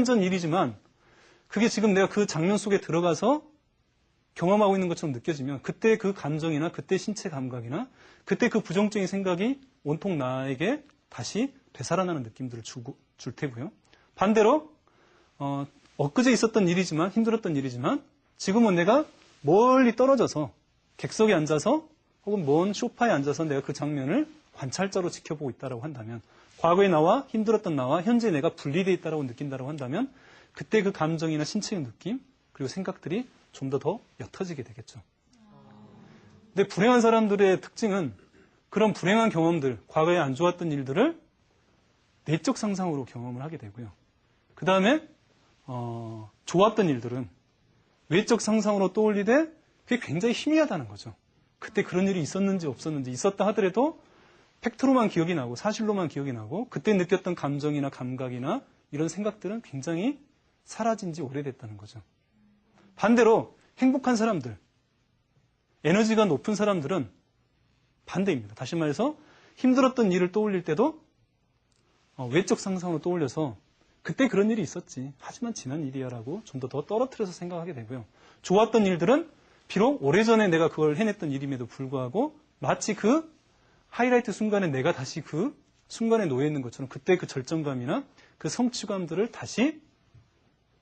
전 일이지만 그게 지금 내가 그 장면 속에 들어가서 경험하고 있는 것처럼 느껴지면 그때 그 감정이나 그때 신체 감각이나 그때 그 부정적인 생각이 온통 나에게 다시 되살아나는 느낌들을 줄 테고요. 반대로 엊그제 있었던 일이지만 힘들었던 일이지만 지금은 내가 멀리 떨어져서 객석에 앉아서 혹은 먼 소파에 앉아서 내가 그 장면을 관찰자로 지켜보고 있다고 한다면 과거의 나와 힘들었던 나와 현재 내가 분리되어 있다고 느낀다고 한다면 그때 그 감정이나 신체의 느낌 그리고 생각들이 좀 더 옅어지게 되겠죠. 근데 불행한 사람들의 특징은 그런 불행한 경험들, 과거에 안 좋았던 일들을 내적 상상으로 경험을 하게 되고요. 그 다음에 좋았던 일들은 외적 상상으로 떠올리되 그게 굉장히 희미하다는 거죠. 그때 그런 일이 있었는지 없었는지 있었다 하더라도 팩트로만 기억이 나고 사실로만 기억이 나고 그때 느꼈던 감정이나 감각이나 이런 생각들은 굉장히 사라진 지 오래됐다는 거죠. 반대로 행복한 사람들, 에너지가 높은 사람들은 반대입니다. 다시 말해서 힘들었던 일을 떠올릴 때도 외적 상상으로 떠올려서 그때 그런 일이 있었지. 하지만 지난 일이야 라고 좀 더 떨어뜨려서 생각하게 되고요. 좋았던 일들은 비록 오래전에 내가 그걸 해냈던 일임에도 불구하고 마치 그 하이라이트 순간에 내가 다시 그 순간에 놓여 있는 것처럼 그때 그 절정감이나 그 성취감들을 다시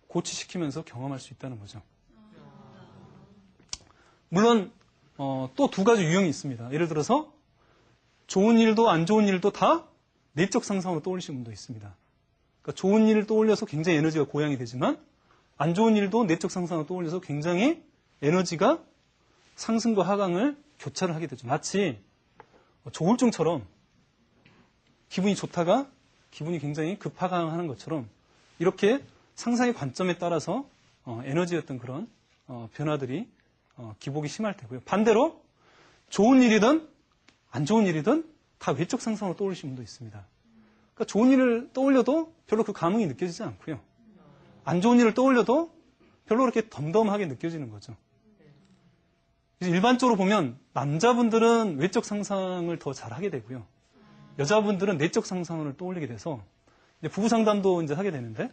고취시키면서 경험할 수 있다는 거죠. 물론 또 두 가지 유형이 있습니다. 예를 들어서 좋은 일도 안 좋은 일도 다 내적 상상으로 떠올리시는 분도 있습니다. 그러니까 좋은 일을 떠올려서 굉장히 에너지가 고양이 되지만 안 좋은 일도 내적 상상으로 떠올려서 굉장히 에너지가 상승과 하강을 교차를 하게 되죠. 마치 조울증처럼 기분이 좋다가 기분이 굉장히 급하강하는 것처럼 이렇게 상상의 관점에 따라서 에너지였던 그런 변화들이 기복이 심할 테고요. 반대로 좋은 일이든 안 좋은 일이든 다 외적 상상으로 떠올리시는 분도 있습니다. 그러니까 좋은 일을 떠올려도 별로 그 감흥이 느껴지지 않고요. 안 좋은 일을 떠올려도 별로 그렇게 덤덤하게 느껴지는 거죠. 일반적으로 보면 남자분들은 외적 상상을 더 잘하게 되고요. 여자분들은 내적 상상을 떠올리게 돼서 이제 부부 상담도 이제 하게 되는데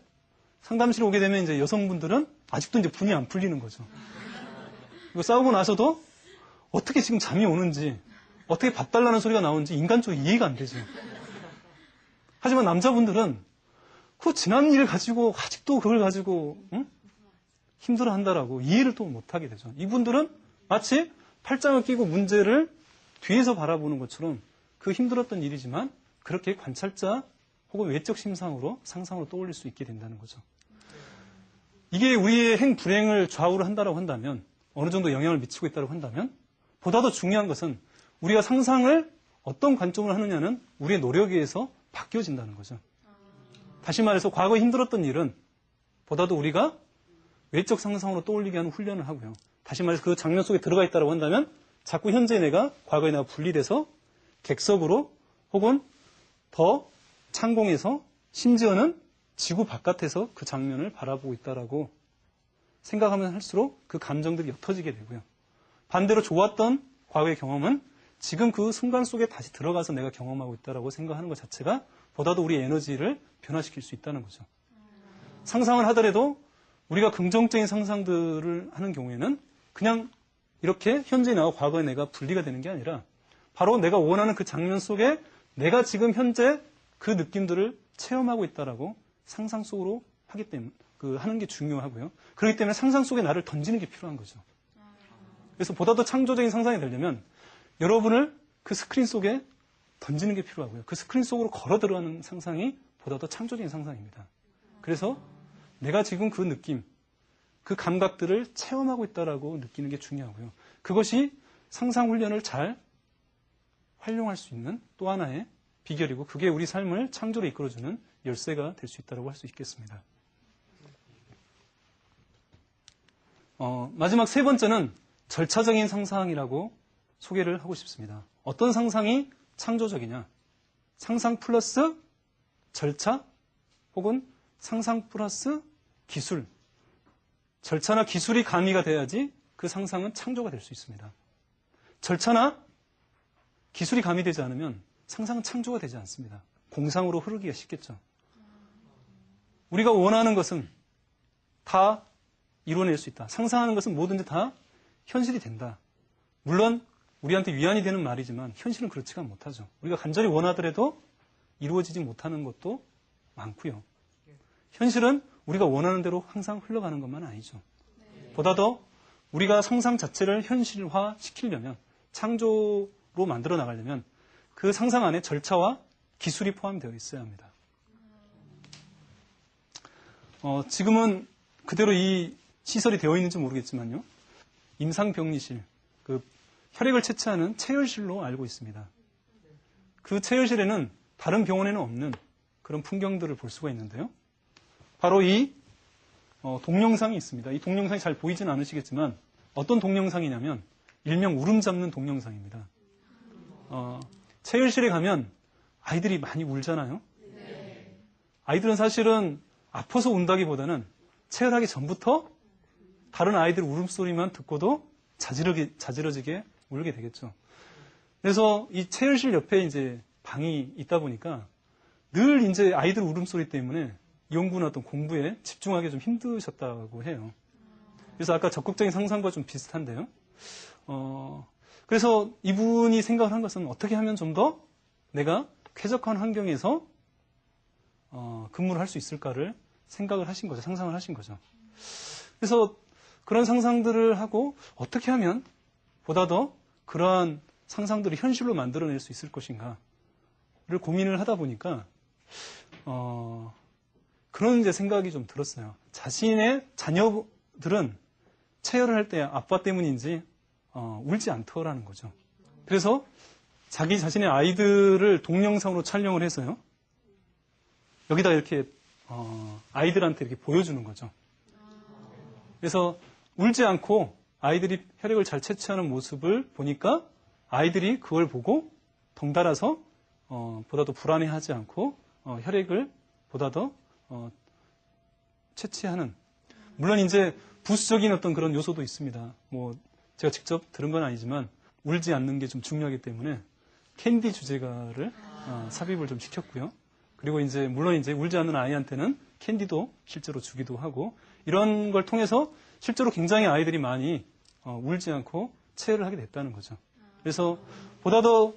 상담실에 오게 되면 이제 여성분들은 아직도 이제 분이 안 풀리는 거죠. 그리고 싸우고 나서도 어떻게 지금 잠이 오는지 어떻게 밥 달라는 소리가 나오는지 인간적으로 이해가 안 되죠. 하지만 남자분들은 그 지난 일 가지고 아직도 그걸 가지고 힘들어한다라고 이해를 또 못하게 되죠. 이분들은 마치 팔짱을 끼고 문제를 뒤에서 바라보는 것처럼 그 힘들었던 일이지만 그렇게 관찰자 혹은 외적 심상으로 상상으로 떠올릴 수 있게 된다는 거죠. 이게 우리의 행불행을 좌우를 한다고 한다면 어느 정도 영향을 미치고 있다고 한다면 보다 더 중요한 것은 우리가 상상을 어떤 관점으로 하느냐는 우리의 노력에 의해서 바뀌어진다는 거죠. 다시 말해서 과거에 힘들었던 일은 보다도 우리가 외적 상상으로 떠올리게 하는 훈련을 하고요. 다시 말해서 그 장면 속에 들어가 있다고 한다면 자꾸 현재 내가 과거에 내가 분리돼서 객석으로 혹은 더 창공에서 심지어는 지구 바깥에서 그 장면을 바라보고 있다라고 생각하면 할수록 그 감정들이 옅어지게 되고요. 반대로 좋았던 과거의 경험은 지금 그 순간 속에 다시 들어가서 내가 경험하고 있다라고 생각하는 것 자체가 보다도 우리 에너지를 변화시킬 수 있다는 거죠. 상상을 하더라도 우리가 긍정적인 상상들을 하는 경우에는 그냥 이렇게 현재 나와 과거의 내가 분리가 되는 게 아니라 바로 내가 원하는 그 장면 속에 내가 지금 현재 그 느낌들을 체험하고 있다라고 상상 속으로 하기 때문에 하는 게 중요하고요. 그렇기 때문에 상상 속에 나를 던지는 게 필요한 거죠. 그래서 보다 더 창조적인 상상이 되려면 여러분을 그 스크린 속에 던지는 게 필요하고요. 그 스크린 속으로 걸어 들어가는 상상이 보다 더 창조적인 상상입니다. 그래서 내가 지금 그 느낌, 그 감각들을 체험하고 있다라고 느끼는 게 중요하고요. 그것이 상상 훈련을 잘 활용할 수 있는 또 하나의 비결이고 그게 우리 삶을 창조로 이끌어주는 열쇠가 될 수 있다고 할 수 있겠습니다. 마지막 세 번째는 절차적인 상상이라고 소개를 하고 싶습니다. 어떤 상상이 창조적이냐? 상상 플러스 절차 혹은 상상 플러스 기술. 절차나 기술이 가미가 돼야지 그 상상은 창조가 될 수 있습니다. 절차나 기술이 가미되지 않으면 상상은 창조가 되지 않습니다. 공상으로 흐르기가 쉽겠죠. 우리가 원하는 것은 다 이루어낼 수 있다. 상상하는 것은 뭐든지 다 현실이 된다. 물론 우리한테 위안이 되는 말이지만 현실은 그렇지가 못하죠. 우리가 간절히 원하더라도 이루어지지 못하는 것도 많고요. 현실은 우리가 원하는 대로 항상 흘러가는 것만 아니죠. 보다 더 우리가 상상 자체를 현실화 시키려면, 창조로 만들어 나가려면 그 상상 안에 절차와 기술이 포함되어 있어야 합니다. 지금은 그대로 이 시설이 되어 있는지 모르겠지만요. 임상병리실, 그 혈액을 채취하는 체열실로 알고 있습니다. 그 체열실에는 다른 병원에는 없는 그런 풍경들을 볼 수가 있는데요. 바로 이 동영상이 있습니다. 이 동영상이 잘 보이진 않으시겠지만 어떤 동영상이냐면 일명 울음 잡는 동영상입니다. 체열실에 가면 아이들이 많이 울잖아요. 아이들은 사실은 아파서 운다기보다는 체열하기 전부터 다른 아이들 울음소리만 듣고도 자지러지게 울게 되겠죠. 그래서 이 체열실 옆에 이제 방이 있다 보니까 늘 이제 아이들 울음소리 때문에 연구나 어떤 공부에 집중하기 좀 힘드셨다고 해요. 그래서 아까 적극적인 상상과 좀 비슷한데요. 그래서 이분이 생각을 한 것은 어떻게 하면 좀 더 내가 쾌적한 환경에서 근무를 할 수 있을까를 생각을 하신 거죠. 상상을 하신 거죠. 그래서 그런 상상들을 하고 어떻게 하면 보다 더 그러한 상상들을 현실로 만들어낼 수 있을 것인가를 고민을 하다 보니까 그런 이제 생각이 좀 들었어요. 자신의 자녀들은 체열을 할 때 아빠 때문인지 울지 않더라는 거죠. 그래서 자기 자신의 아이들을 동영상으로 촬영을 해서요. 여기다 이렇게 아이들한테 이렇게 보여주는 거죠. 그래서 울지 않고 아이들이 혈액을 잘 채취하는 모습을 보니까 아이들이 그걸 보고 덩달아서 보다 더 불안해하지 않고 혈액을 보다 더 채취하는, 물론 이제 부수적인 어떤 그런 요소도 있습니다. 뭐 제가 직접 들은 건 아니지만 울지 않는 게 좀 중요하기 때문에 캔디 주제가를 삽입을 좀 시켰고요. 그리고 이제 물론 이제 울지 않는 아이한테는 캔디도 실제로 주기도 하고, 이런 걸 통해서 실제로 굉장히 아이들이 많이 울지 않고 체열을 하게 됐다는 거죠. 그래서 보다 더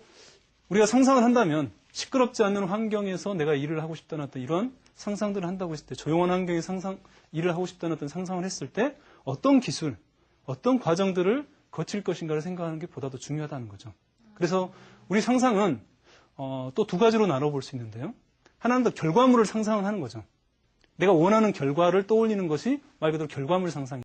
우리가 상상을 한다면 시끄럽지 않는 환경에서 내가 일을 하고 싶다는 어떤 이런 상상들을 한다고 했을 때, 조용한 환경에서 일을 하고 싶다는 어떤 상상을 했을 때 어떤 기술, 어떤 과정들을 거칠 것인가를 생각하는 게 보다 더 중요하다는 거죠. 그래서 우리 상상은 또 두 가지로 나눠볼 수 있는데요. 하나는 더 결과물을 상상을 하는 거죠. 내가 원하는 결과를 떠올리는 것이 말 그대로 결과물 상상입니다.